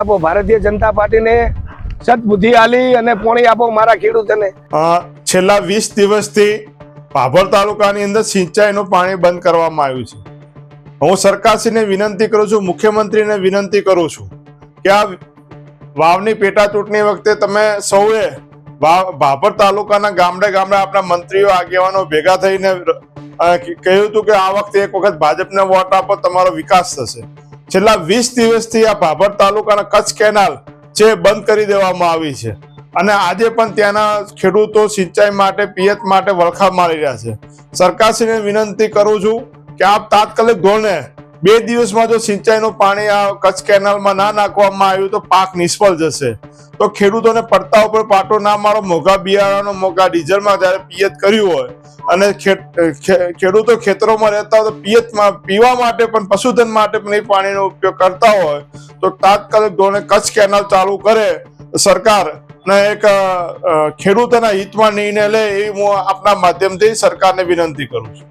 આપો ભારતીય જનતા પાર્ટીને સદબુદ્ધિ આલી અને પોણી આપો મારા ખેડૂતોને। છેલ્લા 20 દિવસથી ભાભર તાલુકાની અંદર સિંચાઈનું પાણી બંધ કરવામાં આવ્યું છે। હું સરકારશ્રીને વિનંતી કરું છું, મુખ્યમંત્રીને વિનંતી કરું છું કે આ વાવની પેટા ચૂંટણી વખતે તમે સૌએ ભાભર તાલુકાના ગામડે ગામડે આપણા મંત્રીઓ આગેવાનો ભેગા થઈને કહ્યું હતું કે આ વખતે એક વખત ભાજપને વોટ આપો, તમારો વિકાસ થશે। છેલ્લા 20 દિવસથી આ ભાભર તાલુકાના કચ્છ કેનાલ જે બંધ કરી દેવામાં આવી છે અને આજે પણ ત્યાંના ખેડૂતો સિંચાઈ માટે પિયત માટે વલખા મારી રહ્યા છે। સરકારશ્રીને વિનંતી કરું છું કે આપ તાત્કાલિક ધોરણે 2 દિવસમાં જો સિંચાઈનું પાણી આ કચ્છ કેનાલમાં ના નાખવામાં આવ્યું તો પાક નિષ્ફળ જશે। તો ખેડૂતોને પડતા ઉપર પાટો ના મારો, મોંઘા બિયારણનો, મોંઘા ડીઝલમાં જ્યારે પિયત કર્યું હોય અને ખેડૂતો ખેતરોમાં રહેતા હોય તો પિયતમાં પીવા માટે પણ પશુધન માટે પણ એ પાણીનો ઉપયોગ કરતા હોય તો તાત્કાલિક ધોરણે કચ્છ કેનાલ ચાલુ કરે સરકાર ને એક ખેડૂતોના હિતમાં નિર્ણય લે એ હું આપના માધ્યમથી સરકારને વિનંતી કરું છું।